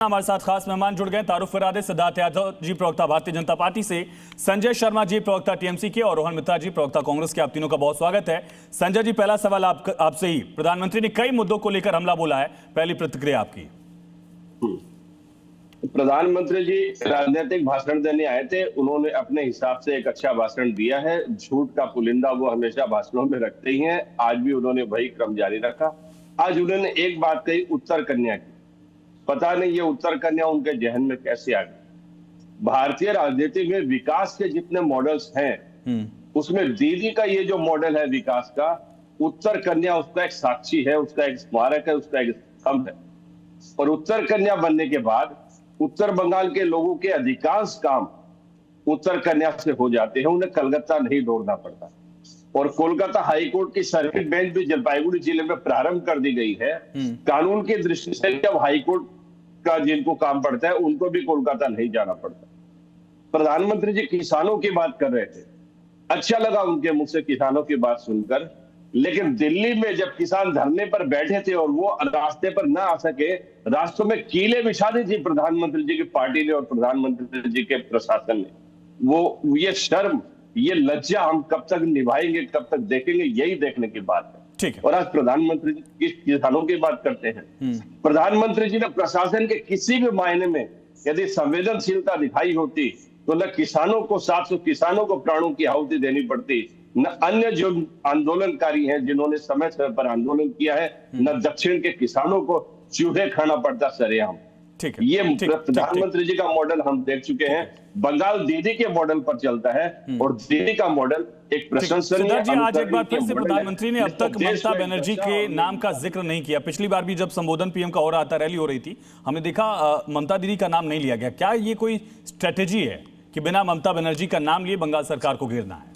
हमारे साथ खास मेहमान जुड़ गए तारुफ फरादे, सिद्धार्थ यादव जी प्रवक्ता भारतीय जनता पार्टी से, संजय शर्मा जी प्रवक्ता टीएमसी के और रोहन मित्रा जी प्रवक्ता कांग्रेस के। आप तीनों का बहुत स्वागत है। संजय जी, पहला सवाल आपसे ही। प्रधानमंत्री ने कई मुद्दों को लेकर हमला बोला है, पहली प्रतिक्रिया आपकी। प्रधानमंत्री जी राजनीतिक भाषण देने आए थे, उन्होंने अपने हिसाब से एक अच्छा भाषण दिया है। झूठ का पुलिंदा वो हमेशा भाषणों में रखते ही हैं, आज भी उन्होंने वही क्रम जारी रखा। आज उन्होंने एक बात कही उत्तर कन्या की, पता नहीं ये उत्तर कन्या उनके जहन में कैसे आ गई। भारतीय राजनीति में विकास के जितने मॉडल्स हैं, उसमें दीदी का ये जो मॉडल है विकास का, उत्तर कन्या उसका एक साक्षी है, उसका एक स्मारक है, उसका एक स्तंभ है। और उत्तर कन्या बनने के बाद उत्तर बंगाल के लोगों के अधिकांश काम उत्तर कन्या से हो जाते हैं, उन्हें कलकत्ता नहीं दौड़ना पड़ता। और कोलकाता हाईकोर्ट की सर्किट बेंच भी जलपाईगुड़ी जिले में प्रारंभ कर दी गई है। कानून की दृष्टि से जब हाईकोर्ट का जिनको काम पड़ता है उनको भी कोलकाता नहीं जाना पड़ता। प्रधानमंत्री जी किसानों की बात कर रहे थे, अच्छा लगा उनके मुंह से किसानों की बात सुनकर, लेकिन दिल्ली में जब किसान धरने पर बैठे थे और वो रास्ते पर ना आ सके, रास्तों में कीलें बिछा दी थी प्रधानमंत्री जी की पार्टी ने और प्रधानमंत्री जी के प्रशासन ने। वो ये शर्म, ये लज्जा हम कब तक निभाएंगे, कब तक देखेंगे, यही देखने की बात है। और आज प्रधानमंत्री जी किसानों की बात करते हैं। प्रधानमंत्री जी ने प्रशासन के किसी भी मायने में यदि संवेदनशीलता दिखाई होती तो न किसानों को 700 किसानों को प्राणों की आहुति देनी पड़ती, न अन्य जो आंदोलनकारी हैं जिन्होंने समय समय पर आंदोलन किया है, न दक्षिण के किसानों को चूहे खाना पड़ता सरेआम। ये प्रधानमंत्री जी का मॉडल हम देख चुके हैं। बंगाल दीदी के मॉडल पर चलता है और दीदी का मॉडल एक प्रशंसनीय। आज एक बार फिर से प्रधानमंत्री ने अब तक ममता बनर्जी के नाम का जिक्र नहीं किया। पिछली बार भी जब संबोधन पीएम का हो रहा था, रैली हो रही थी, हमने देखा ममता दीदी का नाम नहीं लिया गया। क्या ये कोई स्ट्रेटेजी है कि बिना ममता बनर्जी का नाम लिए बंगाल सरकार को घेरना है?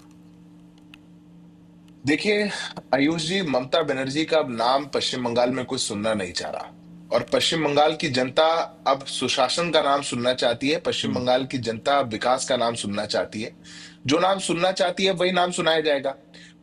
देखिए आयुष जी, ममता बनर्जी का नाम पश्चिम बंगाल में कोई सुनना नहीं चाह रहा और पश्चिम बंगाल की जनता अब सुशासन का नाम सुनना चाहती है। पश्चिम बंगाल की जनता विकास का नाम सुनना चाहती है। जो नाम सुनना चाहती है वही नाम सुनाया जाएगा।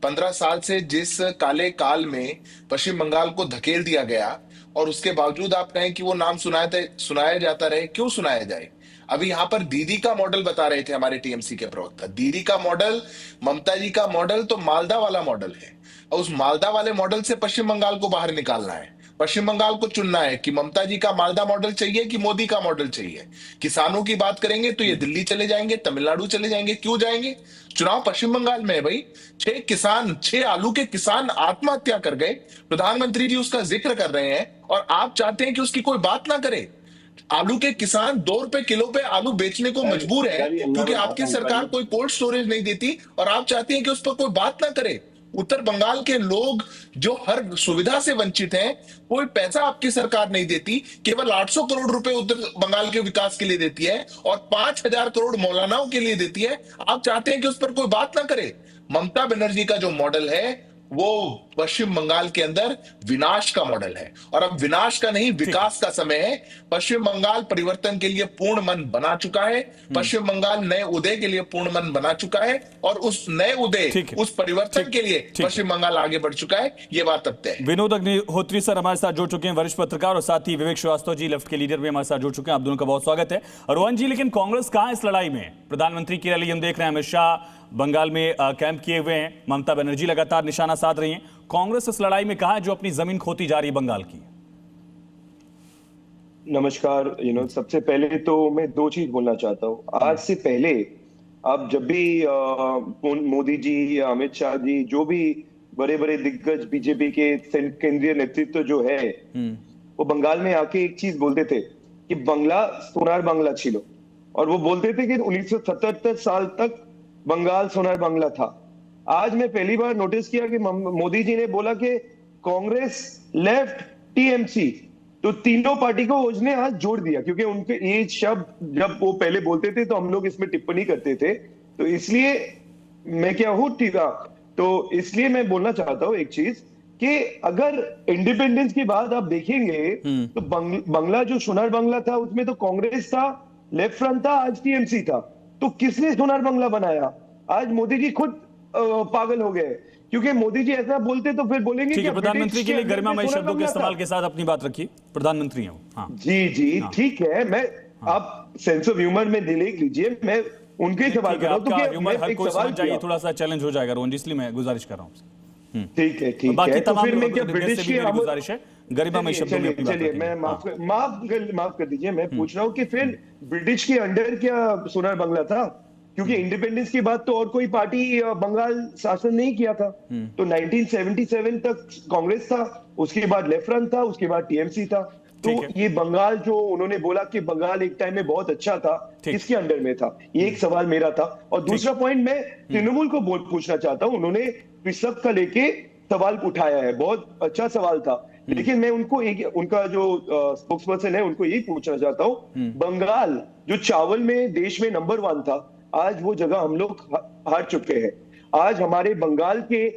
15 साल से जिस काले काल में पश्चिम बंगाल को धकेल दिया गया और उसके बावजूद आप कहें कि वो नाम सुनाया जाता रहे, क्यों सुनाया जाए? अभी यहाँ पर दीदी का मॉडल बता रहे थे हमारे टीएमसी के प्रवक्ता। दीदी का मॉडल, ममता जी का मॉडल तो मालदा वाला मॉडल है और उस मालदा वाले मॉडल से पश्चिम बंगाल को बाहर निकालना है। पश्चिम बंगाल को चुनना है कि ममता जी का मालदा मॉडल चाहिए कि मोदी का मॉडल चाहिए। किसानों की बात करेंगे तो ये दिल्ली चले जाएंगे, तमिलनाडु चले जाएंगे। क्यों जाएंगे? चुनाव पश्चिम बंगाल में है भाई। 6 आलू के किसान आत्महत्या कर गए, प्रधानमंत्री जी उसका जिक्र कर रहे हैं और आप चाहते हैं कि उसकी कोई बात ना करे। आलू के किसान 2 रुपए किलो पे आलू बेचने को मजबूर है क्योंकि आपकी सरकार कोई कोल्ड स्टोरेज नहीं देती और आप चाहते हैं कि उस पर कोई बात ना करे। उत्तर बंगाल के लोग जो हर सुविधा से वंचित हैं, कोई पैसा आपकी सरकार नहीं देती, केवल 800 करोड़ रुपए उत्तर बंगाल के विकास के लिए देती है और 5000 करोड़ मौलानाओं के लिए देती है। आप चाहते हैं कि उस पर कोई बात ना करे। ममता बनर्जी का जो मॉडल है वो पश्चिम बंगाल के अंदर विनाश का मॉडल है और अब विनाश का नहीं, विकास का समय है। पश्चिम बंगाल परिवर्तन के लिए पूर्ण मन बना चुका है। पश्चिम बंगाल नए उदय के लिए पूर्ण मन बना चुका है और उस नए उदय, उस परिवर्तन के लिए पश्चिम बंगाल आगे बढ़ चुका है। ये बात अब तय है। विनोद अग्निहोत्री सर हमारे साथ जुड़ चुके हैं, वरिष्ठ पत्रकार, और साथ ही विवेक श्रीवास्तव जी लेफ्ट के लीडर भी हमारे साथ जुड़ चुके हैं। आप दोनों का बहुत स्वागत है। रोहन जी, लेकिन कांग्रेस कहां है इस लड़ाई में? प्रधानमंत्री की रैली हम देख रहे हैं, अमित शाह बंगाल में कैंप किए हुए हैं, ममता बनर्जी लगातार निशाना साध रही हैं। कांग्रेस इस लड़ाई में कहां है जो अपनी जमीन खोती जा रही है बंगाल की? नमस्कार। सबसे पहले तो मैं 2 चीज बोलना चाहता हूँ। आज से पहले आप जब भी मोदी जी, अमित शाह जी, जो भी बड़े बड़े दिग्गज बीजेपी के केंद्रीय नेतृत्व जो है, वो बंगाल में आके एक चीज बोलते थे कि बंगला सोनार बांग्ला छिलो, और वो बोलते थे कि 1977 साल तक बंगाल सोनार बांग्ला था। आज मैं पहली बार नोटिस किया कि मोदी जी ने बोला कि कांग्रेस, लेफ्ट, टीएमसी, तो तीनों पार्टी को उसने आज जोड़ दिया, क्योंकि उनके ये शब्द जब वो पहले बोलते थे तो हम लोग इसमें टिप्पणी करते थे। तो इसलिए मैं क्या हूं, ठीक है, तो इसलिए मैं बोलना चाहता हूं एक चीज कि अगर इंडिपेंडेंस की बात आप देखेंगे तो बंगला जो सोनार बांग्ला था उसमें तो कांग्रेस था, लेफ्ट फ्रंट था, आज टीएमसी था। तो किसने सोनार बांग्ला बनाया? आज मोदी जी खुद पागल हो गए क्योंकि मोदी जी ऐसा बोलते तो फिर बोलेंगे ठीक कि है, प्रधानमंत्री के लिए गरिमामय शब्दों के इस्तेमाल था। के साथ अपनी बात रखिए, प्रधानमंत्री हैं वो। हाँ जी ठीक है, मैं आप सेंस ऑफ ह्यूमर में देख लीजिए, मैं उनके ही सवाल ठीक है, कर रहा हूं, तो आपका क्या ह्यूमर मैं हर एक कोई सवाल समझ जाइए, किया। थोड़ा सा चैलेंज हो जाएगा रोहन जी, इसलिए मैं गुजारिश कर रहा हूँ आपसे। ठीक बाकी है, तो तमाम फिर मैं क्या गेस्ट ब्रिटिश से भी की मेरी गुजारिश है, गरिमामय शब्दों में अपनी बात चलिए, रखेंगे। मैं हाँ। माफ कर दीजिए, मैं पूछ रहा हूँ कि फिर ब्रिटिश के अंडर क्या सोनार बांग्ला था? क्योंकि इंडिपेंडेंस के बाद तो और कोई पार्टी बंगाल शासन नहीं किया था। तो 1977 तक कांग्रेस था, उसके बाद लेफ्ट फ्रंट था, उसके बाद टीएमसी था। तो ठीक है। ये बंगाल जो उन्होंने बोला कि बंगाल एक टाइम में बहुत अच्छा था, किसके अंडर में था? ये एक सवाल मेरा था। और दूसरा पॉइंट मैं तृणमूल को पूछना चाहता हूँ, उन्होंने पिसप का लेके सवाल उठाया है, बहुत अच्छा सवाल था, लेकिन मैं उनको उनका जो स्पोक्स पर्सन है उनको यही पूछना चाहता हूँ, बंगाल जो चावल में देश में नंबर 1 था, आज वो जगह हम लोग हार चुके हैं। आज हमारे बंगाल के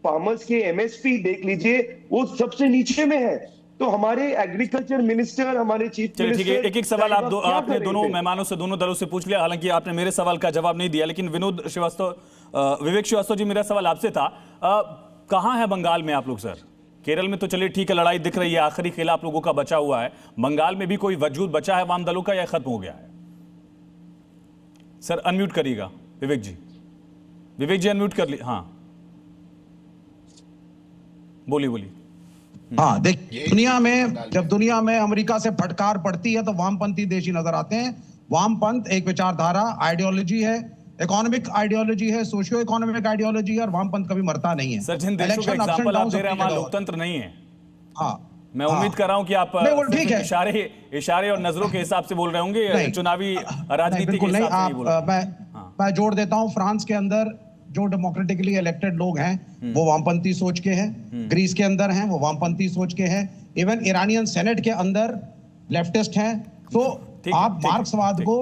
फार्मर्स के एमएसपी देख लीजिए, वो सबसे नीचे में है। तो हमारे एग्रीकल्चर मिनिस्टर, हमारे चीफ चलिए ठीक है, मिनिस्टर, एक एक सवाल आपने कर रहे दोनों थे? मेहमानों से, दोनों दलों से पूछ लिया, हालांकि आपने मेरे सवाल का जवाब नहीं दिया, लेकिन विवेक श्रीवास्तव जी, मेरा सवाल आपसे था, कहां है बंगाल में आप लोग सर? केरल में तो चलिए ठीक है, लड़ाई दिख रही है, आखिरी खेला आप लोगों का बचा हुआ है, बंगाल में भी कोई वजूद बचा है वाम दलों का या खत्म हो गया है? सर अनम्यूट करिएगा विवेक जी अनम्यूट कर ली। हाँ बोलिए। हाँ देख, जब दुनिया में अमेरिका से फटकार पड़ती है तो वामपंथी देश ही नजर आते हैं। वामपंथ एक विचारधारा, आइडियोलॉजी है, इकोनॉमिक आइडियोलॉजी है, सोशियो इकोनॉमिक आइडियोलॉजी है, और वामपंथ कभी मरता नहीं है। सर जिन देशों का एग्जांपल आप दे रहे हैं वहां लोकतंत्र नहीं है। हाँ मैं उम्मीद कर रहा हूं कि आप ठीक है, इशारे और नजरों के हिसाब से बोल रहे होंगे, चुनावी राजनीति के हिसाब से नहीं बोल रहे। मैं जोड़ देता हूं, फ्रांस के अंदर जो डेमोक्रेटिकली इलेक्टेड लोग हैं वो वामपंथी सोच के हैं, ग्रीस के अंदर हैं वो वामपंथी सोच के हैं, इवन ईरानियन सेनेट के अंदर लेफ्टिस्ट हैं। तो आप मार्क्सवाद को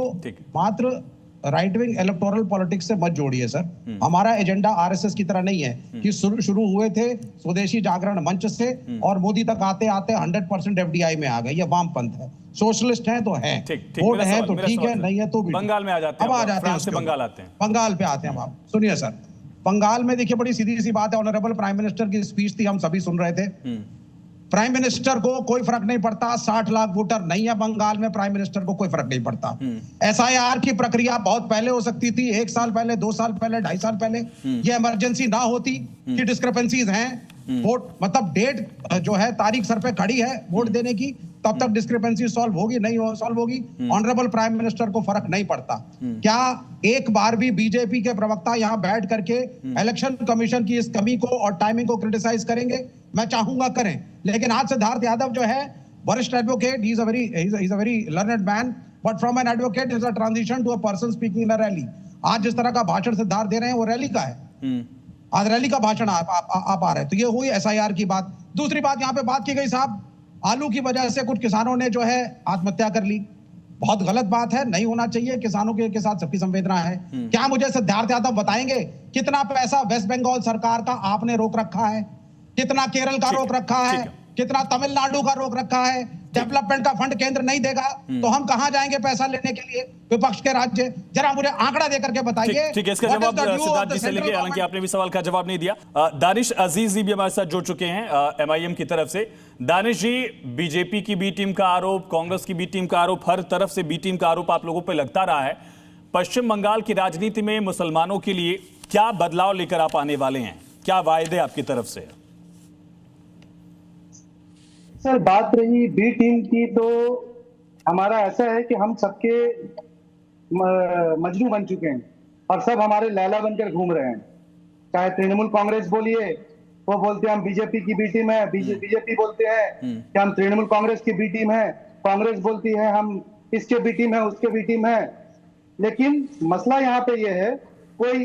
मात्र राइट विंग इलेक्टोरल पॉलिटिक्स से मत जोड़िए सर। हमारा एजेंडा आरएसएस की तरह नहीं है कि शुरू हुए थे स्वदेशी जागरण मंच से और मोदी तक आते आते 100% एफडीआई में आ गए। ये वामपंथ है, सोशलिस्ट हैं तो हैं, वोट है तो ठीक है, नहीं है तो भी। बंगाल में आ जाते हैं, अब आ जाते हैं, बंगाल आते हैं, बंगाल पे आते हैं। आप सुनिए सर, बंगाल में देखिए बड़ी सीधी सी बात है, ऑनरेबल प्राइम मिनिस्टर की स्पीच थी, हम सभी सुन रहे थे। प्राइम मिनिस्टर को कोई फर्क नहीं पड़ता, 60 लाख वोटर नहीं है बंगाल में, प्राइम मिनिस्टर को कोई फर्क नहीं पड़ता। एसआईआर की प्रक्रिया बहुत पहले हो सकती थी, 1 साल पहले, 2 साल पहले, 2.5 साल पहले। ये इमरजेंसी ना होती कि डिस्क्रिपेंसीज हैं, वोट मतलब डेट जो है तारीख सर पे खड़ी है वोट देने की, तब तक डिस्क्रिपेंसी सॉल्व होगी नहीं सॉल्व होगी, ऑनरेबल प्राइम मिनिस्टर को फर्क नहीं पड़ता। क्या एक बार भी बीजेपी के प्रवक्ता यहाँ बैठ करके इलेक्शन कमीशन की इस कमी को और टाइमिंग को क्रिटिसाइज करेंगे? मैं चाहूंगा करें, लेकिन आज सिद्धार्थ यादव जो है वरिष्ठ advocate, he is a very learned man, but from an advocate is a transition to a person speaking in a rally. आज जिस तरह का भाषण सिद्धार्थ दे रहे हैं वो रैली का है, आज रैली का भाषण आप आ रहे हैं। तो ये हुई एसआईआर की बात। दूसरी बात यहाँ पे बात की गई साहब, आलू की वजह से कुछ किसानों ने जो है आत्महत्या कर ली, बहुत गलत बात है, नहीं होना चाहिए, किसानों के साथ सबकी संवेदना है। क्या मुझे सिद्धार्थ यादव बताएंगे कितना पैसा वेस्ट बंगाल सरकार का आपने रोक रखा है, कितना केरल का रोक रखा है, कितना तमिलनाडु का रोक रखा है? डेवलपमेंट का फंड केंद्र नहीं देगा तो हम कहां जाएंगे पैसा लेने के लिए, विपक्ष के राज्य? जरा मुझे आंकड़ा देकर के बताइए। ठीक है, इसका जवाब सिद्धार्थ जी से लेंगे, हालांकि आपने भी सवाल का जवाब नहीं दिया। दानिश अजीज जी भी हमारे साथ जुड़ चुके हैं एमआईएम की तरफ से। दानिश जी, बीजेपी की बी टीम का आरोप, कांग्रेस की बी टीम का आरोप, हर तरफ से बी टीम का आरोप आप लोगों पर लगता रहा है। पश्चिम बंगाल की राजनीति में मुसलमानों के लिए क्या बदलाव लेकर आप आने वाले हैं, क्या वायदे आपकी तरफ से? सर बात रही बी टीम की, तो हमारा ऐसा है कि हम सबके मजनू बन चुके हैं और सब हमारे लैला बनकर घूम रहे हैं। चाहे तृणमूल कांग्रेस बोलिए, वो बोलते हैं हम बीजेपी की बी टीम है, बीजेपी बोलते हैं कि हम तृणमूल कांग्रेस की बी टीम है, कांग्रेस बोलती है हम इसके बी टीम है, उसके बी टीम है। लेकिन मसला यहाँ पे ये है, कोई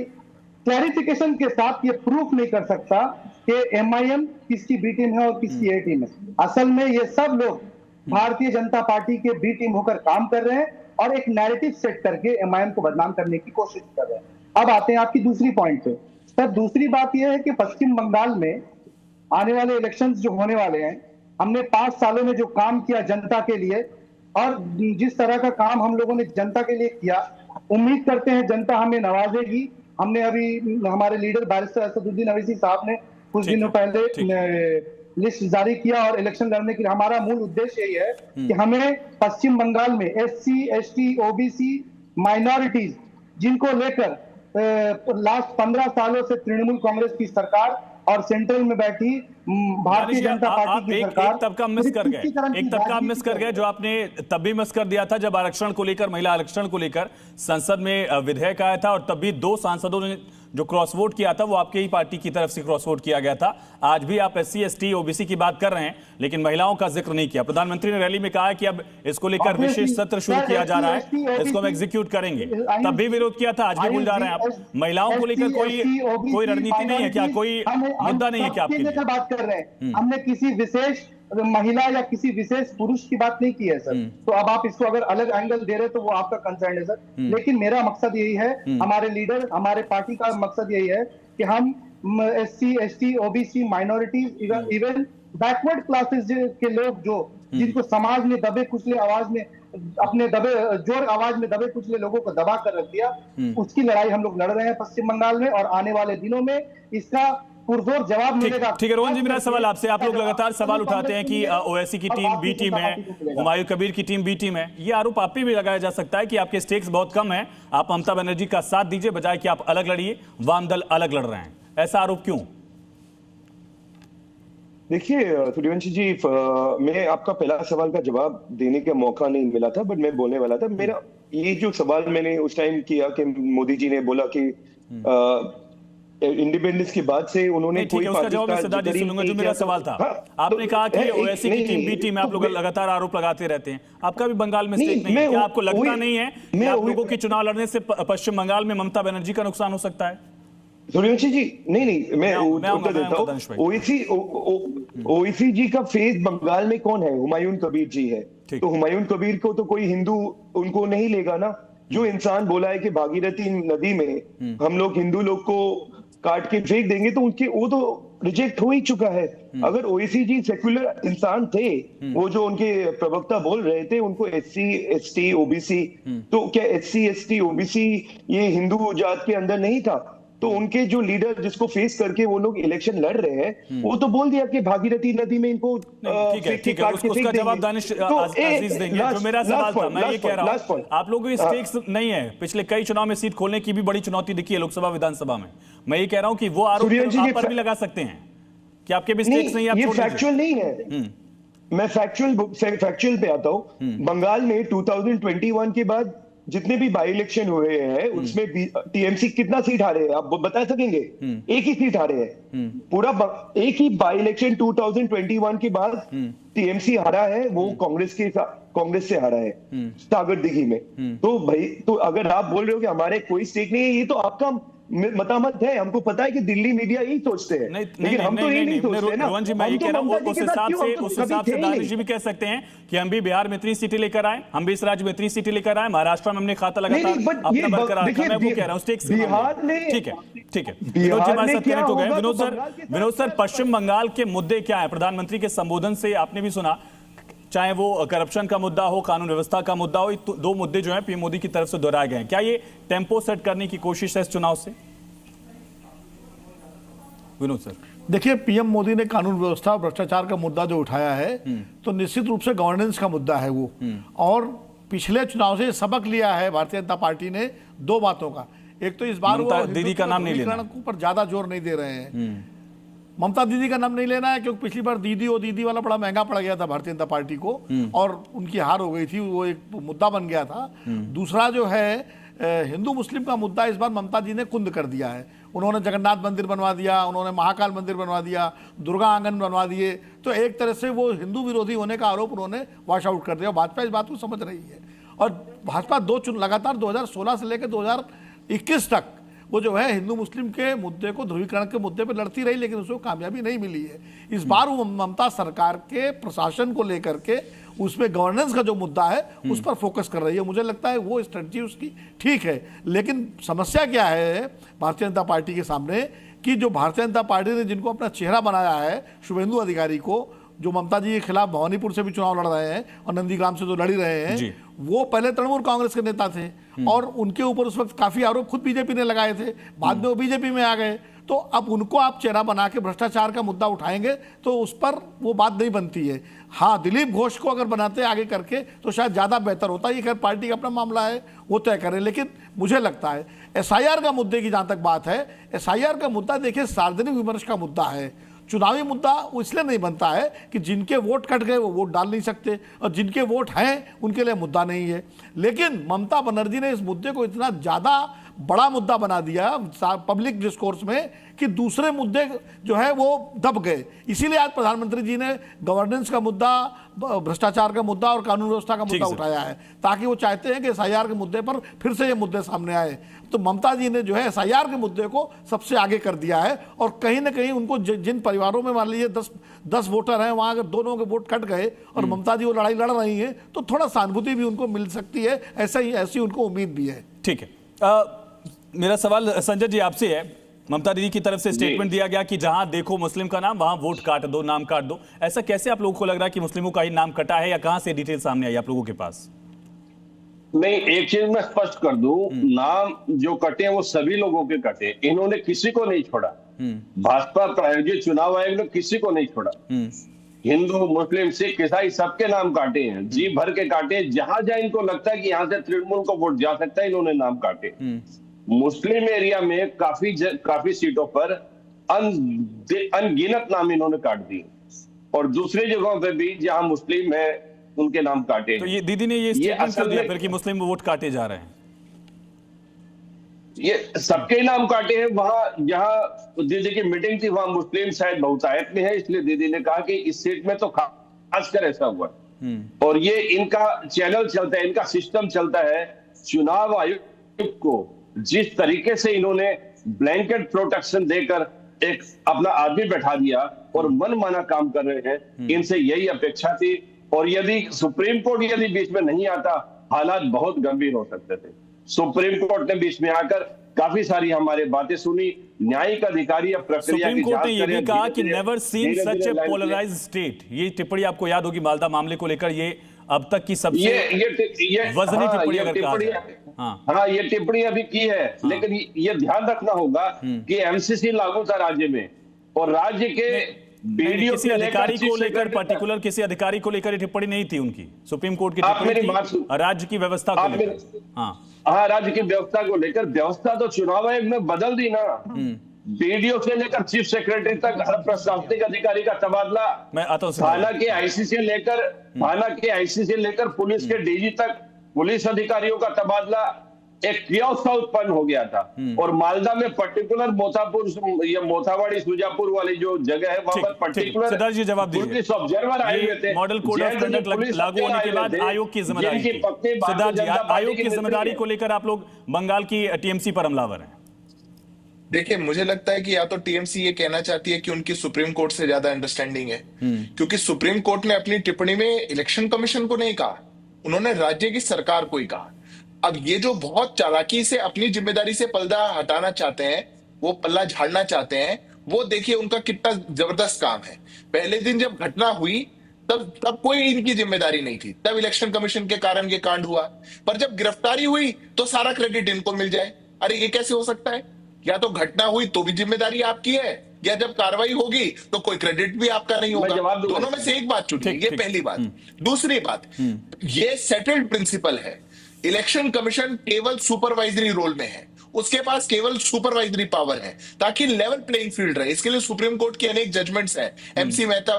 क्लैरिफिकेशन के साथ ये प्रूफ नहीं कर सकता कि एमआईएम किसकी बी टीम है और किसकी ए टीम है। असल में ये सब लोग भारतीय जनता पार्टी के बी टीम होकर काम कर रहे हैं और एक नैरेटिव सेट करके एमआईएम को बदनाम करने की कोशिश कर रहे हैं। अब आते हैं आपकी दूसरी पॉइंट पे। सर दूसरी बात यह है कि पश्चिम बंगाल में आने वाले इलेक्शंस जो होने वाले हैं, हमने 5 सालों में जो काम किया जनता के लिए और जिस तरह का काम हम लोगों ने जनता के लिए किया, उम्मीद करते हैं जनता हमें नवाजेगी, हमने अभी हमारे लीडर बैरिस्टर असदुद्दीन अवैसी साहब ने कुछ दिनों पहले लिस्ट जारी किया और इलेक्शन लड़ने के लिए हमारा मूल उद्देश्य यही है कि हमें पश्चिम बंगाल में SC, ST, OBC माइनॉरिटीज जिनको लेकर लास्ट 15 सालों से तृणमूल कांग्रेस की सरकार और सेंट्रल में बैठी भारतीय जनता पार्टी की सरकार, एक तबका मिस कर गए, एक तबका मिस कर गए जो आपने तब भी मिस कर दिया था जब आरक्षण को लेकर, महिला आरक्षण को लेकर संसद में विधेयक आया था और तब भी 2 सांसदों ने जो क्रॉस वोट किया था वो आपके ही पार्टी की तरफ से क्रॉस वोट किया गया था। आज भी आप SC, ST, OBC की बात कर रहे हैं लेकिन महिलाओं का जिक्र नहीं किया। प्रधानमंत्री ने रैली में कहा कि अब इसको लेकर विशेष सत्र शुरू किया जा रहा है, इसको हम एग्जीक्यूट करेंगे। तब भी विरोध किया था, आज भी भूल जा रहे हैं आप। महिलाओं को लेकर कोई रणनीति नहीं है क्या, कोई मुद्दा नहीं है क्या आपके लिए? बात कर रहे हैं, हमने किसी विशेष महिला या किसी विशेष पुरुष की बात नहीं की है सर। तो अब आप इसको अगर अलग एंगल दे रहे तो वो आपका कंसर्न है सर। लेकिन मेरा मकसद यही है, हमारे लीडर, हमारे पार्टी का मकसद यही है कि हम SC, ST, OBC minorities, even backward classes के लोग जो जिनको समाज ने दबे कुचले आवाज में अपने जोर आवाज में दबे कुचले लोगों को दबा कर रख दिया, उसकी लड़ाई हम लोग लड़ रहे हैं पश्चिम बंगाल में और आने वाले दिनों में इसका पुरजोर जवाब मिलेगा। ठीक है रोहन जी, मेरा सवाल आपसे, आप लोग लगातार सवाल उठाते हैं कि ओवैसी की टीम बी टीम है, हुमायूं कबीर की टीम बी टीम है। ये आरोप आप पे भी लगाया जा सकता है कि आपके स्टेक्स बहुत कम है, आप ममता बनर्जी का साथ दीजिए बजाय कि आप अलग लड़िए, वाम दल अलग लड़ रहे हैं। ऐसा आरोप क्यों? देखिए सूर्यवंशी जी, मैं आपका पहला सवाल का जवाब देने का मौका नहीं मिला था, बट मैं बोलने वाला था। मेरा ये जो सवाल मैंने उस टाइम किया कि मोदी जी ने बोला कि इंडिपेंडेंस के बाद से उन्होंने कोई उसका जवाब मैं सिद्धार्थ जी से लूंगा। जो मेरा सवाल था, आपने कहा कि ओवैसी की टीम बी टीम में आप लोग लगातार आरोप लगाते रहते हैं, आपका भी बंगाल में स्टेक नहीं है क्या? आपको लगता नहीं है कि आप लोगों के चुनाव लड़ने से पश्चिम बंगाल में ममता बनर्जी का नुकसान हो सकता है? सूर्यवंशी जी, नहीं, मैं उत्तर देता हूँ। ओवैसी जी का फेस बंगाल में कौन है? हुमायूं कबीर जी है। तो हुमायूं कबीर को तो कोई हिंदू उनको नहीं लेगा ना। जो इंसान बोला है कि भागीरथी नदी में हम लोग हिंदू लोग को काट के फेंक देंगे, तो उनके वो तो रिजेक्ट हो ही चुका है। अगर ओवैसी जी सेक्युलर इंसान थे, वो जो उनके प्रवक्ता बोल रहे थे उनको SC, ST, OBC, तो क्या SC, ST, OBC ये हिंदू जात के अंदर नहीं था? तो उनके जो लीडर जिसको फेस करके वो लोग इलेक्शन लड़ रहे हैं, वो तो बोल दिया कि भागीरथी नदी में इनको ठीक है, उसका जवाब दानिश अजीज देंगे। जो मेरा सवाल था, मैं ये कह रहा हूं, आप लोगों की स्टेक्स नहीं है। पिछले कई चुनाव में सीट खोलने की भी बड़ी चुनौती दिखी है लोकसभा विधानसभा में। मैं ये कह रहा हूं कि वो आरोप आप पर भी लगा सकते हैं कि आपके भी स्टेक्स नहीं है। ये फैक्चुअल नहीं है। मैं फैक्चुअल पे आता हूं। बंगाल में 2021 के बाद जितने भी बाई इलेक्शन हुए हैं उसमें TMC कितना सीट हारे हैं आप बता सकेंगे? एक ही सीट हारे हैं पूरा एक ही बाई इलेक्शन 2021 के बाद TMC हारा है, वो कांग्रेस से हारा है सागर दिघी में। तो भाई, तो अगर आप बोल रहे हो कि हमारे कोई स्टेक नहीं है, ये तो आपका मतामत है। हमको पता है कि दिल्ली मीडिया यही सोचते हैं, लेकिन हम तो यही नहीं सोचते ना। रोहन जी, मैं ये कह रहा हूं उस हिसाब से दानिश जी भी कह सकते हैं कि हम भी बिहार में इतनी सीटें लेकर आए, हम भी इस राज्य में इतनी सीटें लेकर आए, महाराष्ट्र में हमने खाता लगातार अपना बरकरार रखा। मैं वो कह रहा हूं स्टेक्स बिहार में। ठीक है विनोद जी हमारे साथ कनेक्ट हो गए। विनोद सर, पश्चिम बंगाल के मुद्दे क्या है? प्रधानमंत्री के संबोधन से आपने भी सुना, चाहे वो करप्शन का मुद्दा हो, कानून व्यवस्था का मुद्दा हो, तो 2 मुद्दे जो हैं पीएम मोदी की तरफ से दोहराए गए हैं। क्या ये टेम्पो सेट करने की कोशिश है इस चुनाव से? विनोद सर, देखिए, पीएम मोदी ने कानून व्यवस्था और भ्रष्टाचार का मुद्दा जो उठाया है, तो निश्चित रूप से गवर्नेंस का मुद्दा है वो। और पिछले चुनाव से सबक लिया है भारतीय जनता पार्टी ने 2 बातों का। एक तो इस बार वो दीदी का नाम नहीं लेना पर ज्यादा जोर नहीं दे रहे हैं। ममता दीदी का नाम नहीं लेना है क्योंकि पिछली बार दीदी वाला बड़ा महंगा पड़ गया था भारतीय जनता पार्टी को और उनकी हार हो गई थी, वो एक मुद्दा बन गया था। दूसरा जो है हिंदू मुस्लिम का मुद्दा, इस बार ममता जी ने कुंद कर दिया है। उन्होंने जगन्नाथ मंदिर बनवा दिया, उन्होंने महाकाल मंदिर बनवा दिया, दुर्गा आंगन बनवा दिए। तो एक तरह से वो हिंदू विरोधी होने का आरोप उन्होंने वॉश आउट कर दिया। भाजपा इस बात को समझ रही है और भाजपा लगातार 2016 से लेकर 2021 तक वो जो है हिंदू मुस्लिम के मुद्दे को, ध्रुवीकरण के मुद्दे पर लड़ती रही, लेकिन उसको कामयाबी नहीं मिली है। इस बार वो ममता सरकार के प्रशासन को लेकर के उसमें गवर्नेंस का जो मुद्दा है उस पर फोकस कर रही है। मुझे लगता है वो स्ट्रेटजी उसकी ठीक है, लेकिन समस्या क्या है भारतीय जनता पार्टी के सामने कि जो भारतीय जनता पार्टी ने जिनको अपना चेहरा बनाया है, शुभेंदु अधिकारी को, जो ममता जी के खिलाफ भवानीपुर से भी चुनाव लड़ रहे हैं और नंदीग्राम से जो लड़ ही रहे हैं, वो पहले तृणमूल कांग्रेस के नेता थे और उनके ऊपर उस वक्त काफी आरोप खुद बीजेपी ने लगाए थे, बाद में वो बीजेपी में आ गए। तो अब उनको आप चेहरा बना के भ्रष्टाचार का मुद्दा उठाएंगे तो उस पर वो बात नहीं बनती है। हाँ, दिलीप घोष को अगर बनाते आगे करके तो शायद ज्यादा बेहतर होता। ये खैर पार्टी का अपना मामला है, वो तय करें, लेकिन मुझे लगता है एसआईआर का मुद्दे की जहां तक बात है, एसआईआर का मुद्दा देखिए सार्वजनिक विमर्श का मुद्दा है। चुनावी मुद्दा वो इसलिए नहीं बनता है कि जिनके वोट कट गए वो वोट डाल नहीं सकते और जिनके वोट हैं उनके लिए मुद्दा नहीं है। लेकिन ममता बनर्जी ने इस मुद्दे को इतना ज्यादा बड़ा मुद्दा बना दिया पब्लिक डिस्कोर्स में कि दूसरे मुद्दे जो है वो दब गए। इसीलिए आज प्रधानमंत्री जी ने गवर्नेंस का मुद्दा, भ्रष्टाचार का मुद्दा और कानून व्यवस्था का मुद्दा उठाया है, ताकि वो चाहते हैं कि एसआईआर के मुद्दे पर फिर से ये मुद्दे सामने आए। तो ममता जी ने जो है एसआईआर के मुद्दे को सबसे आगे कर दिया है और कहीं ना कहीं उनको जिन परिवारों में मान लीजिए 10 वोटर हैं, वहां अगर दोनों के वोट कट गए और ममता जी वो लड़ाई लड़ रही हैं तो थोड़ा सहानुभूति भी उनको मिल सकती है, ऐसी उनको उम्मीद भी है। ठीक है, मेरा सवाल संजय जी आपसे है। ममता दीदी की तरफ से स्टेटमेंट दिया गया कि जहां देखो मुस्लिम का नाम वहां वोट काट दो, नाम काट दो। ऐसा कैसे आप लोगों को लग रहा है कि मुस्लिमों का ही नाम कटा है, या कहां से डिटेल सामने आई आप लोगों के पास? नहीं, एक चीज मैं स्पष्ट कर दूं, नाम जो कटे वो सभी लोगों के कटे, इन्होंने किसी को नहीं छोड़ा। भाजपा प्रायोजित चुनाव आयोग ने किसी को नहीं छोड़ा। हिंदू, मुस्लिम, सिख, ईसाई सबके नाम काटे हैं, जी भर के काटे। जहां जहां इनको लगता है कि यहाँ से तृणमूल को वोट जा सकता है, इन्होंने नाम काटे। मुस्लिम एरिया में काफी सीटों पर अनगिनत नाम इन्होंने काट दिए और दूसरी जगहों पे भी जहां मुस्लिम है उनके नाम काटे। तो ये दीदी ने ये स्टेटमेंट कर दिया फिर कि मुस्लिम वोट काटे जा रहे हैं। ये सबके नाम काटे हैं। वहां जहां दीदी की मीटिंग थी वहां मुस्लिम शायद बहुतायत में है, इसलिए दीदी ने कहा कि इस सीट में तो खासकर ऐसा हुआ। और ये इनका चैनल चलता है, इनका सिस्टम चलता है। चुनाव आयोग को जिस तरीके से इन्होंने ब्लैंकेट प्रोटेक्शन देकर एक अपना आदमी बैठा दिया और मनमाना काम कर रहे हैं, इनसे यही अपेक्षा थी। और यदि सुप्रीम कोर्ट यदि बीच में नहीं आता, हालात बहुत गंभीर हो सकते थे। सुप्रीम कोर्ट ने बीच में आकर काफी सारी हमारी बातें सुनी। न्यायिक अधिकारी अब प्रक्रिया की सुप्रीम कोर्ट जांच ने यह भी करें, कहा कि धीरे-धीरे- नेवर सीन सच ए पोलराइज्ड स्टेट। ये टिप्पणी आपको याद होगी मालदा मामले को लेकर, ये अब तक की सबसे वजनी टिप्पणी अगर कहा जाए। हाँ, ये टिप्पणी अभी की है। लेकिन ये ध्यान रखना होगा कि एमसीसी लागू था राज्य में और राज्य के बीडीओ किसी अधिकारी को लेकर, पर्टिकुलर किसी अधिकारी को लेकर टिप्पणी नहीं थी उनकी। सुप्रीम कोर्ट की टिप्पणी थी राज्य की व्यवस्था को लेकर। हाँ, राज्य की व्यवस्था को लेकर। व्यवस्था तो चुनाव आयोग ने बदल दी ना। बीडीओ से लेकर चीफ सेक्रेटरी तक हर प्रशासनिक अधिकारी का तबादला, थाना के आईसी से लेकर पुलिस के डीजी तक पुलिस अधिकारियों का तबादला, एक व्यवस्था उत्पन्न हो गया था। और मालदा में पर्टिकुलर मोथावाड़ी सुजापुर वाली जो जगह है वहां पर पर्टिकुलर सिद्धार्थ जी जवाब दीजिए। पुलिस ऑब्जर्वर आए हुए थे। मॉडल कोड ऑफ कंडक्ट लागू होने के बाद आयोग की जिम्मेदारी, सिद्धार्थ जी आयोग की जिम्मेदारी को लेकर आप लोग बंगाल की टीएमसी पर हमलावर हैं। देखिए, मुझे लगता है कि या तो टीएमसी ये कहना चाहती है कि उनकी सुप्रीम कोर्ट से ज्यादा अंडरस्टैंडिंग है, क्योंकि सुप्रीम कोर्ट ने अपनी टिप्पणी में इलेक्शन कमीशन को नहीं कहा, उन्होंने राज्य की सरकार को ही कहा। अब ये जो बहुत चालाकी से अपनी जिम्मेदारी से पल्ला हटाना चाहते हैं, वो पल्ला झाड़ना चाहते हैं, वो देखिए उनका कितना जबरदस्त काम है। पहले दिन जब घटना हुई तब कोई इनकी जिम्मेदारी नहीं थी, तब इलेक्शन कमीशन के कारण ये कांड हुआ। पर जब गिरफ्तारी हुई तो सारा क्रेडिट इनको मिल जाए। अरे ये कैसे हो सकता है? या तो घटना हुई तो भी जिम्मेदारी आपकी है, या जब कार्रवाई होगी तो कोई क्रेडिट भी आपका नहीं होगा। दोनों में से एक बात चुनी, ये पहली बात। दूसरी बात, ये सेटल्ड प्रिंसिपल है। इलेक्शन कमीशन केवल सुपरवाइजरी रोल में है, उसके पास केवल सुपरवाइजरी पावर है, ताकि लेवल प्लेइंग फील्ड रहे। इसके लिए सुप्रीम कोर्ट की अनेक जजमेंट्स हैं, MC Mehta,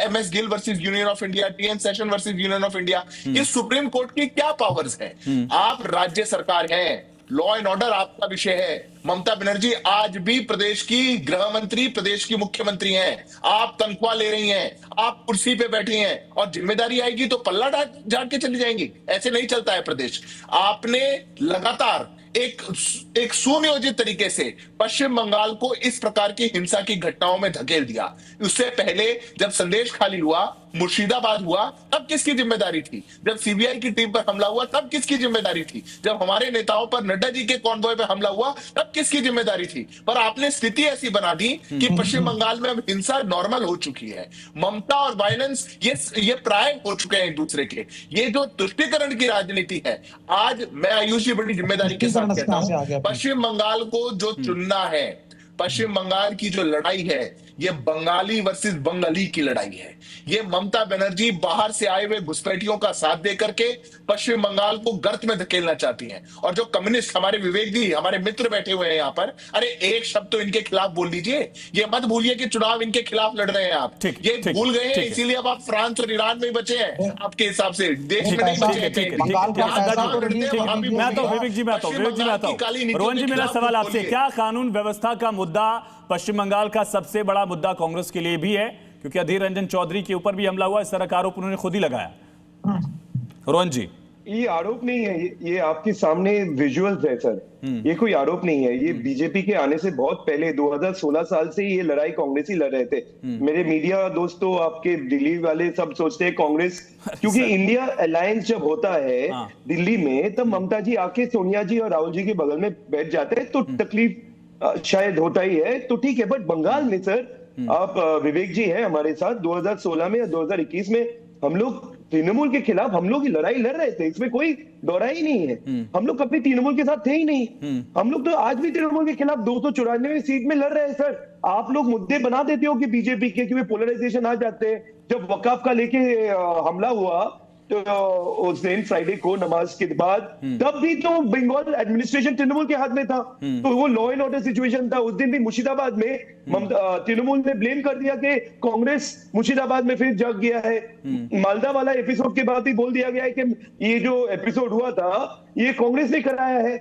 MS Gill versus union of India, TN session versus union of India. ये सुप्रीम कोर्ट की क्या पावर्स हैं? आप राज्य सरकार हैं, लॉ एंड ऑर्डर आपका विषय है। ममता बनर्जी आज भी प्रदेश की गृह मंत्री, प्रदेश की मुख्यमंत्री हैं। आप तनख्वाह ले रही हैं, आप कुर्सी पे बैठी हैं, और जिम्मेदारी आएगी तो पल्ला झाड़ के चली जाएंगी। ऐसे नहीं चलता है प्रदेश। आपने लगातार एक सुनियोजित तरीके से पश्चिम बंगाल को इस प्रकार की हिंसा की घटनाओं में धकेल दिया। उससे पहले जब संदेश खाली हुआ, मुर्शिदाबाद हुआ, तब किसकी जिम्मेदारी थी? जब सीबीआई की टीम पर हमला हुआ तब किसकी जिम्मेदारी थी? जब हमारे नेताओं पर नड्डा जी के कॉन्वॉय पर हमला हुआ तब किसकी जिम्मेदारी थी? पर आपने स्थिति ऐसी बना दी कि पश्चिम बंगाल में अब हिंसा नॉर्मल हो चुकी है। ममता और वायलेंस ये प्राय हो चुके हैं एक दूसरे के। ये जो तुष्टीकरण की राजनीति है, आज मैं आयुष जी बड़ी जिम्मेदारी के साथ कहता हूं, पश्चिम बंगाल को जो चुनना है, पश्चिम बंगाल की जो लड़ाई है, ये बंगाली वर्सेस बंगाली की लड़ाई है। ये ममता बनर्जी बाहर से आए हुए घुसपैठियों का साथ दे करके पश्चिम बंगाल को गर्त में धकेलना चाहती हैं। और जो कम्युनिस्ट हमारे विवेक जी, हमारे मित्र बैठे हुए हैं यहाँ पर, अरे एक शब्द तो इनके खिलाफ बोल लीजिए। ये मत भूलिए कि चुनाव इनके खिलाफ लड़ रहे हैं आप। ये भूल गए हैं, इसीलिए अब आप फ्रांस और ईरान में बचे हैं। आपके हिसाब से देश में नहीं बचे हैं। मैं तो विवेक जी में आता हूं। रोहन जी, मेरा सवाल आपसे, क्या कानून व्यवस्था का मुद्दा पश्चिम बंगाल का सबसे बड़ा मुद्दा कांग्रेस के लिए भी है? क्योंकि अधीर रंजन चौधरी के ऊपर भी हमला हुआ, इस तरह का आरोप उन्होंने खुद ही लगाया। रोहन जी, ये आरोप नहीं है, ये आपके सामने विजुअल्स है सर। ये कोई आरोप नहीं है। ये बीजेपी के आने से बहुत पहले 2016 साल से ये लड़ाई कांग्रेस ही लड़ रहे थे। मेरे मीडिया दोस्तों, आपके दिल्ली वाले सब सोचते हैं कांग्रेस, क्योंकि इंडिया अलायंस जब होता है दिल्ली में, तब ममता जी आके सोनिया जी और राहुल जी के बगल में बैठ जाते हैं, तो तकलीफ शायद होता ही है, तो ठीक है। बट बंगाल में सर, आप विवेक जी हैं हमारे साथ, 2016 में या 2021 में हम लोग तृणमूल के खिलाफ हम लोग ही लड़ाई लड़ रहे थे, इसमें कोई दोहरा ही नहीं है। हम लोग कभी तृणमूल के साथ थे ही नहीं। हम लोग तो आज भी तृणमूल के खिलाफ 294 सीट में लड़ रहे हैं सर। आप लोग मुद्दे बना देते हो कि बीजेपी के, कि पोलराइजेशन आ जाते हैं। जब वकाफ का लेके हमला हुआ तो उस दिन फ्राइडे को नमाज के बाद, तब भी तो बंगाल एडमिनिस्ट्रेशन तृणमूल के हाथ में था, तो वो लॉ एंड ऑर्डर सिचुएशन था। उस दिन भी मुर्शिदाबाद में तृणमूल ने ब्लेम कर दिया कि कांग्रेस मुर्शिदाबाद में फिर जग गया है। मालदा वाला एपिसोड के बाद भी बोल दिया गया है कि ये जो एपिसोड हुआ था ये कांग्रेस ने कराया है।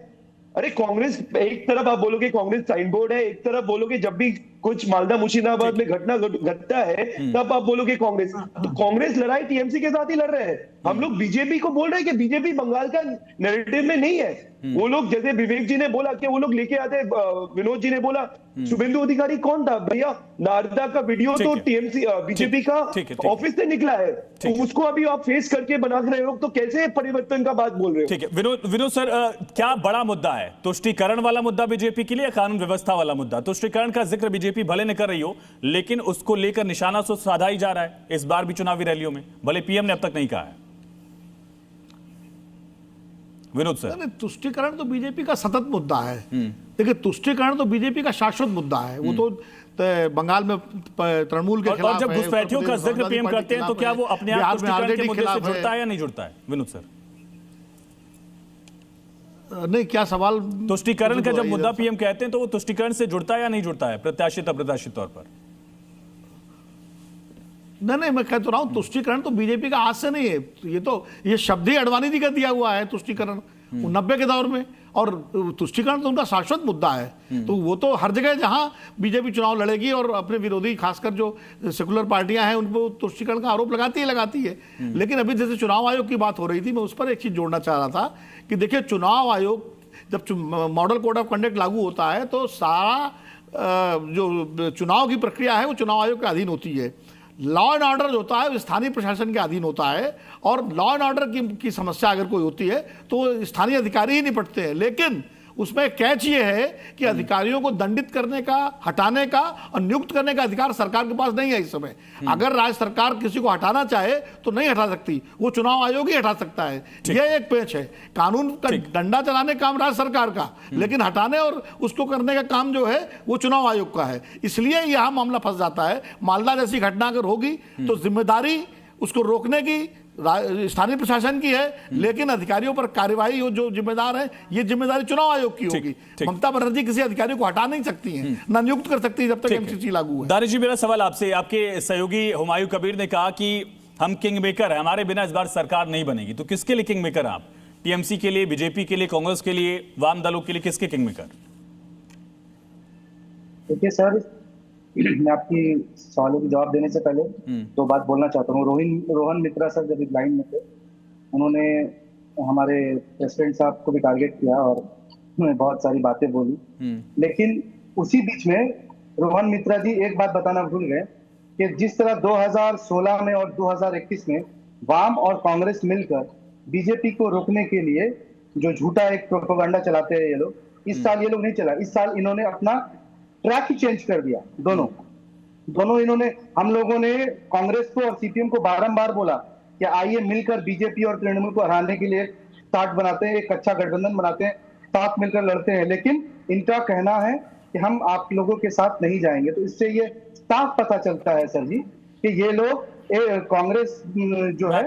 अरे कांग्रेस, एक तरफ आप बोलोगे कांग्रेस साइन बोर्ड है, एक तरफ बोलोगे जब भी कुछ मालदा मुर्शिदाबाद में घटना घटता है तब आप बोलोगे कांग्रेस। तो कांग्रेस लड़ाई टीएमसी के साथ ही लड़ रहे हैं। हम लोग बीजेपी को बोल रहे हैं कि बीजेपी बंगाल का नैरेटिव में नहीं है। वो लोग, जैसे विवेक जी ने बोला कि वो लोग लेके आते, विनोद जी ने बोला शुभेंदु अधिकारी कौन था भैया? नारदा का वीडियो तो टीएमसी बीजेपी का ऑफिस से निकला है, तो उसको अभी आप फेस करके बना रहे हो, तो कैसे परिवर्तन का बात बोल रहे हो? ठीक है विनोद सर, क्या बड़ा मुद्दा है? तुष्टीकरण वाला मुद्दा बीजेपी के लिए, कानून व्यवस्था वाला मुद्दा? तुष्टीकरण का जिक्र बीजेपी भले न कर रही हो, लेकिन उसको लेकर निशाना तो साधा ही जा रहा है इस बार भी चुनावी रैलियों में, भले पीएम ने अब तक नहीं कहा है। विनोद सर, तुष्टीकरण तो बीजेपी का सतत मुद्दा है। देखिए, तुष्टीकरण तो बीजेपी का शाश्वत मुद्दा है। वो तो बंगाल में तृणमूल के खिलाफ, और जब घुसपैठियों का जिक्र पीएम करते हैं तो क्या वो अपने आप तुष्टीकरण के मुद्दे से जुड़ता है या नहीं जुड़ता है? विनोद सर, नहीं, क्या सवाल? तुष्टीकरण का जब मुद्दा पीएम कहते हैं तो वो तुष्टीकरण से जुड़ता है या नहीं जुड़ता है, प्रत्याशित अप्रत्याशित तौर पर? नहीं, मैं कह तो रहा हूं, तुष्टीकरण तो बीजेपी का आज से नहीं है। ये शब्द ही अडवाणी जी का दिया हुआ है, तुष्टीकरण 90 के दौर में। और तुष्टीकरण तो उनका शाश्वत मुद्दा है। तो वो तो हर जगह जहां बीजेपी चुनाव लड़ेगी और अपने विरोधी, खासकर जो सेकुलर पार्टियां हैं, उनको तुष्टीकरण का आरोप लगाती है। लेकिन अभी जैसे चुनाव आयोग की बात हो रही थी, मैं उस पर एक चीज जोड़ना चाह रहा था कि देखिए, चुनाव आयोग जब मॉडल कोड ऑफ कंडक्ट लागू होता है तो सारा जो चुनाव की प्रक्रिया है वो चुनाव आयोग के अधीन होती है। लॉ एंड ऑर्डर जो होता है वो स्थानीय प्रशासन के अधीन होता है, और लॉ एंड ऑर्डर की समस्या अगर कोई होती है तो स्थानीय अधिकारी ही निपटते हैं। लेकिन उसमें कैच ये है कि अधिकारियों को दंडित करने का, हटाने का और नियुक्त करने का अधिकार सरकार के पास नहीं है इस समय। अगर राज्य सरकार किसी को हटाना चाहे तो नहीं हटा सकती, वो चुनाव आयोग ही हटा सकता है। यह एक पेच है। कानून का डंडा चलाने का काम राज्य सरकार का, लेकिन हटाने और उसको करने का काम जो है वो चुनाव आयोग का है। इसलिए यह मामला फंस जाता है। मालदा जैसी घटना अगर होगी तो जिम्मेदारी उसको रोकने की स्थानीय प्रशासन की है, लेकिन अधिकारियों पर कार्यवाही जो जिम्मेदार है, ये जिम्मेदारी चुनाव आयोग की होगी। ममता बनर्जी किसी अधिकारी को हटा नहीं सकती हैं, ना नियुक्त कर सकती है जब तक एमसीसी लागू है। दानिश जी, मेरा सवाल आपसे, आपके सहयोगी हुमायूं कबीर ने कहा कि हम किंग मेकर है, हमारे बिना इस बार सरकार नहीं बनेगी। तो किसके लिए किंग मेकर आप? टीएमसी के लिए, बीजेपी के लिए, कांग्रेस के लिए, वाम दलों के लिए, किसके किंग मेकर? देखिए सर, मैं आपकी सवालों के जवाब देने से पहले दो बात बोलना चाहता हूँ। रोहन मित्रा सर जब लाइन में थे, उन्होंने हमारे प्रेसिडेंट साहब को भी टारगेट किया और बहुत सारी बातें बोली, लेकिन उसी बीच में रोहन मित्रा जी एक बात बताना भूल गए कि जिस तरह 2016 में और 2021 में वाम और कांग्रेस मिलकर बीजेपी को रोकने के लिए जो झूठा एक प्रोपेगेंडा चलाते हैं ये लोग, इस साल ये लोग नहीं चला। इस साल इन्होंने अपना ट्रैक ही चेंज कर दिया। दोनों इन्होंने, हम लोगों ने कांग्रेस को और सीपीएम को बारंबार बोला कि आइए मिलकर बीजेपी और तृणमूल को हराने के लिए साथ बनाते हैं, एक अच्छा गठबंधन बनाते हैं, साथ मिलकर लड़ते हैं, लेकिन इनका कहना है कि हम आप लोगों के साथ नहीं जाएंगे। तो इससे ये साफ पता चलता है सर जी कि ये लोग कांग्रेस जो है,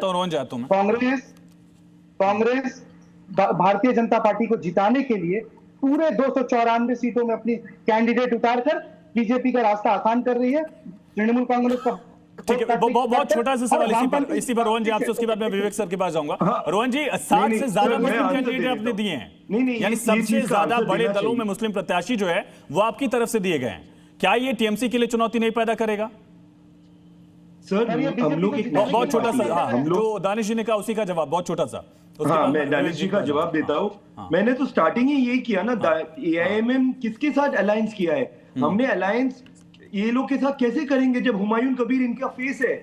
कांग्रेस भारतीय जनता पार्टी को जिताने के लिए पूरे 294 सीटों में अपनी कैंडिडेट उतारकर बीजेपी का रास्ता आसान कर रही है। तृणमूल कांग्रेस का ठीक है, बहुत छोटा सा सवाल इसी पर रोहन जी आपसे, उसके बाद मैं विवेक सर के पास जाऊंगा। रोहन जी, 60 से ज्यादा मुस्लिम कैंडिडेट आपने दिए हैं, यानी सबसे ज्यादा बड़े दलों में मुस्लिम प्रत्याशी जो है वो आपकी तरफ से दिए गए हैं। क्या ये टीएमसी के लिए चुनौती नहीं पैदा करेगा? सर हम लोग बहुत छोटा सा, जो दानिश जी ने कहा उसी का जवाब बहुत छोटा सा। हाँ, मैं दानिश जी का जवाब देता हूँ। मैंने तो स्टार्टिंग ही यही किया ना, एआईएमएम किसके साथ अलायंस किया है? हमने अलायंस ये लोग के साथ कैसे करेंगे जब हुमायूं कबीर इनका फेस है?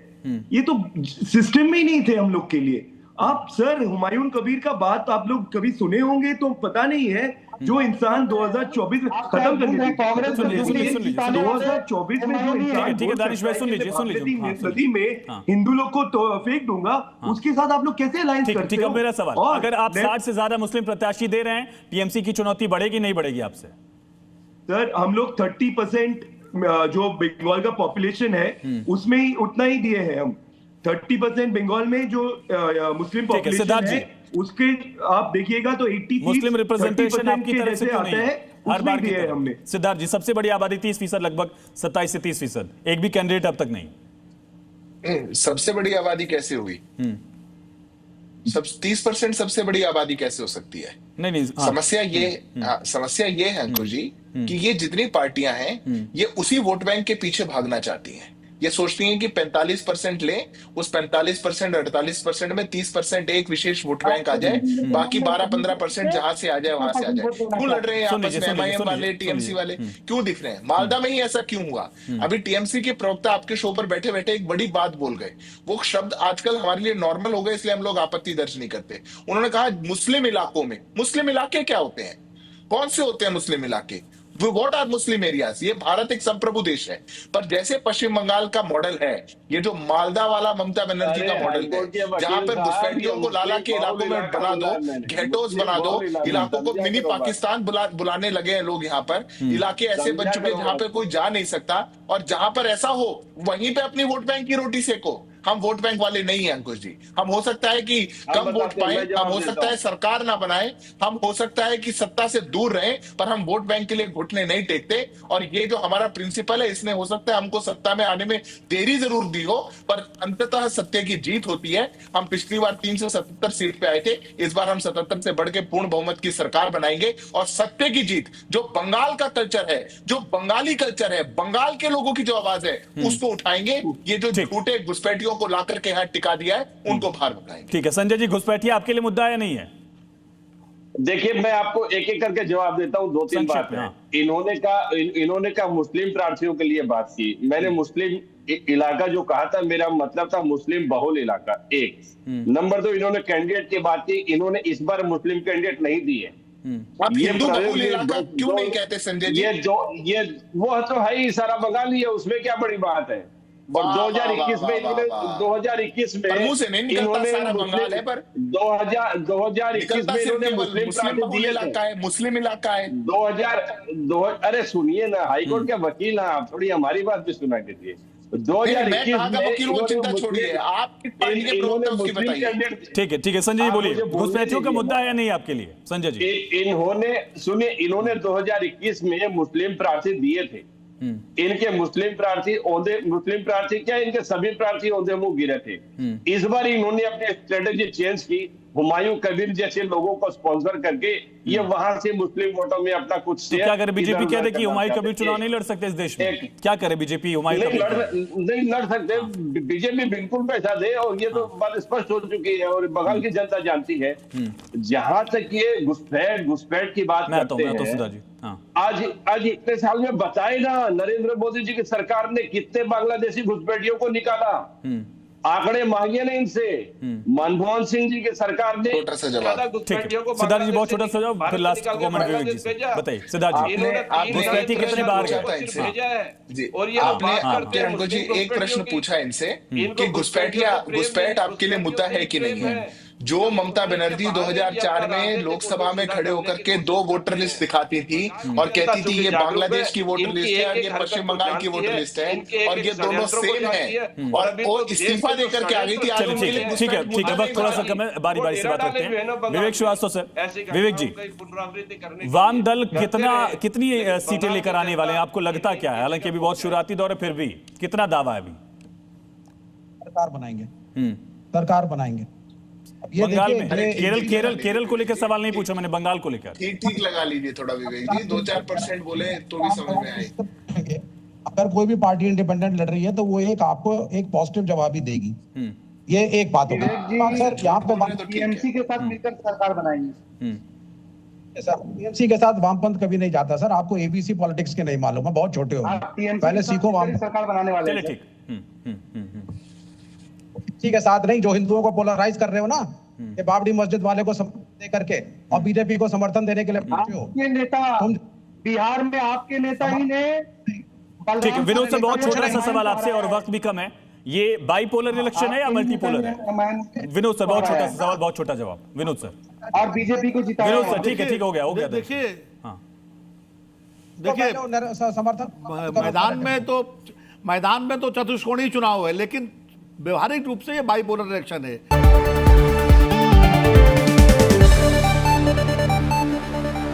ये तो सिस्टम में ही नहीं थे हम लोग के लिए। आप सर हुमायूं कबीर का बात आप लोग कभी सुने होंगे तो पता नहीं है, जो इंसान 2024 में खत्म कर दी कांग्रेस 2024 में जो इंसान सदी में हिंदू लोग को तो फेंक दूंगा, उसके साथ आप लोग कैसे अलायंस करते हो? मेरा सवाल, अगर आप 60 से ज्यादा मुस्लिम प्रत्याशी दे रहे हैं, टीएमसी की चुनौती बढ़ेगी नहीं बढ़ेगी आपसे? सर हम लोग 30% जो बंगाल का पॉपुलेशन है उसमें ही उतना ही दिए हैं हम। 30% बंगाल में जो मुस्लिम पॉपुलेशन है उसके आप देखिएगा तो 80 मुस्लिम रिप्रेजेंटेशन आपकी तरफ से आता है हर बार की तरह। हमने सिद्धार्थ जी, सबसे बड़ी आबादी 30%, लगभग 27 से 30%, एक भी कैंडिडेट अब तक नहीं। सबसे बड़ी आबादी कैसे हुई? 30% सबसे बड़ी आबादी कैसे हो सकती है? नहीं समस्या ये है अंकुर जी कि ये जितनी पार्टियां हैं ये उसी वोट बैंक के पीछे भागना चाहती हैं। ये सोचती हैं कि 45% ले, उस 45% 48% में 30% एक विशेष वोट बैंक आ जाए, बाकी 12-15% जहां से आ जाए वहां से आ जाए। क्यों लड़ रहे हैं आपस में एमआईएम वाले, टीएमसी वाले क्यों दिख रहे हैं? मालदा में ही ऐसा क्यों हुआ? अभी टीएमसी के प्रवक्ता आपके शो पर बैठे बैठे एक बड़ी बात बोल गए। वो शब्द आजकल हमारे लिए नॉर्मल हो गए, इसलिए हम लोग आपत्ति दर्ज नहीं करते। उन्होंने कहा मुस्लिम इलाकों में, मुस्लिम इलाके क्या होते हैं? कौन से होते हैं मुस्लिम इलाके? What are Muslim areas? ये भारत एक संप्रभु देश है, पर जैसे पश्चिम बंगाल का मॉडल है, ये जो मालदा वाला ममता बनर्जी का मॉडल है, जहां पर घुसपैठियों को लाला के इलाकों में बना दो, घेटोस बना दो, इलाकों को मिनी पाकिस्तान बुलाने लगे हैं लोग। यहाँ पर इलाके ऐसे बन चुके हैं जहां पर कोई जा नहीं सकता, और जहां पर ऐसा हो वहीं पे अपनी वोट बैंक की रोटी सेको। हम वोट बैंक वाले नहीं हैं अंकुश जी। हम हो सकता है कि कम वोट पाए, हम हो सकता है सरकार ना बनाए, हम हो सकता है कि सत्ता से दूर रहें, पर हम वोट बैंक के लिए घुटने नहीं टेकते। और ये जो हमारा प्रिंसिपल है, इसने हो सकता है हमको सत्ता में आने में देरी जरूर दी हो, पर अंततः सत्य की जीत होती है। हम पिछली बार 377 सीट पे आए थे, इस बार हम 77 से बढ़ के पूर्ण बहुमत की सरकार बनाएंगे। और सत्य की जीत, जो बंगाल का कल्चर है, जो बंगाली कल्चर है, बंगाल के लोगों की जो आवाज है, उसको उठाएंगे। ये जो झूठे घुसपैठियों को लाकर के हाथ टिका दिया है, उनको बाहर बताएंगे। ठीक है संजय जी, घुसपैठिया आपके लिए मुद्दा है नहीं है? देखिए, मैं आपको एक एक करके जवाब देता हूं। 2-3 बातें। इन्होंने कहा मुस्लिम प्रार्थियों के लिए बात की। मैंने मुस्लिम इलाका जो कहा था, मेरा मतलब था मुस्लिम बहुल इलाका। एक नंबर 2, इन्होंने कैंडिडेट की बात की। इन्होंने इस बार मुस्लिम कैंडिडेट नहीं दिए। आप हिंदू बहुल इलाका क्यों नहीं कहते संजय जी? ये वो तो है ही, सारा बंगाली है, उसमें क्या बड़ी बात है। और 2021 में इन्होंने 2021 में इन्होंने सारा बंगाल है, पर 2021 में इन्होंने मुस्लिम इलाका है 2000। अरे सुनिए ना, हाईकोर्ट के वकील हैं आप, थोड़ी हमारी बात भी सुना कीजिए। 2021 में चिंता छोड़िए, आप ठीक है संजय जी बोलिए, घुसपैठियों का मुद्दा है या नहीं आपके लिए? संजय जी, इन्होंने 2021 में मुस्लिम प्रार्थी दिए थे। इनके मुस्लिम प्रार्थी क्या, इनके सभी प्रार्थी औंधे मुंह गिरे थे। इस बार इन्होंने अपनी स्ट्रेटेजी चेंज की, हुमायूं कबीर जैसे लोगों को स्पॉन्सर करके ये वहां से मुस्लिम वोटों में अपना कुछ तो क्या करे बीजेपी? कह दे कि हुमायूं कबीर चुनाव नहीं लड़ सकते इस देश में, क्या करे बीजेपी हुमायूं कबीर? नहीं लड़ सकते, बीजेपी बिल्कुल पैसा दे, और ये तो बात स्पष्ट हो चुकी है और बंगाल की जनता जानती है। जहां तक ये घुसपैठ की बात करते हैं, आज इतने साल में बताए ना, नरेंद्र मोदी जी की सरकार ने कितने बांग्लादेशी घुसपैठियों को निकाला, आंकड़े मांगे ना इनसे। मनमोहन सिंह जी की सरकार ने छोटा सा जवाब। सिद्धार्थ जी बहुत छोटा सा जवाब, फिर लास्ट कमेंट विवेक जी से बताइए। सिद्धार्थ जी घुसपैठी कितने बार जी, आपने अंकुर जी एक प्रश्न पूछा इनसे कि घुसपैठ आपके लिए मुद्दा है कि नहीं है? जो ममता बनर्जी 2004 में लोकसभा में खड़े होकर के 2 वोटर लिस्ट दिखाती थी और कहती थी ये बांग्लादेश की वोटर लिस्ट है और ये पश्चिम बंगाल की वोटर लिस्ट है और ये दोनों सेम है, और इस्तीफा देकर के आ गई थी। ठीक है, वक्त थोड़ा सा कम है, बारी बारी से बात करते हैं। विवेक श्रीवास्तव सर, विवेक जी, वाम दल कितनी सीटें लेकर आने वाले हैं, आपको लगता क्या है? हालांकि अभी बहुत शुरुआती दौर है, फिर भी कितना दावा है अभी? सरकार बनाएंगे। ये बंगाल में केरल को लेकर सवाल नहीं पूछा मैंने, बंगाल को लेकर ठीक लगा लीजिए थोड़ा विवेक जी, 2-4% बोले तो भी समझ में आए। अगर कोई भी पार्टी इंडिपेंडेंट लड़ रही है तो वो आपको एक पॉजिटिव जवाब ही देगी, ये एक बात होगी। सर यहाँ पे टीएमसी के साथ मिलकर सरकार बनाएंगे। टीएमसी के साथ वामपंथ कभी नहीं जाता सर, आपको एबीसी पॉलिटिक्स के नहीं मालूम है, बहुत छोटे हो, पहले सीखो। वाम सरकार बनाने वाले हैं। ठीक, के साथ नहीं, जो हिंदुओं को पोलराइज कर रहे हो ना, ये बाबरी मस्जिद वाले को समर्थन दे करके और बीजेपी को समर्थन देने के लिए आपके नेता बिहार में, आपके नेता ही ने। ठीक है विनोद सर, बहुत छोटा सा सवाल आपसे और वक्त भी कम है, ये बाइपोलर इलेक्शन है या मल्टीपोलर है? विनोद सर बहुत छोटा सा सवाल, बहुत छोटा जवाब। विनोद सर और बीजेपी को जिताया। विनोद सर ठीक है, हो गया। देखिए समर्थन मैदान में तो चतुष्कोणीय चुनाव है, लेकिन व्यवहारिक रूप से ये बाइपोलर इलेक्शन है।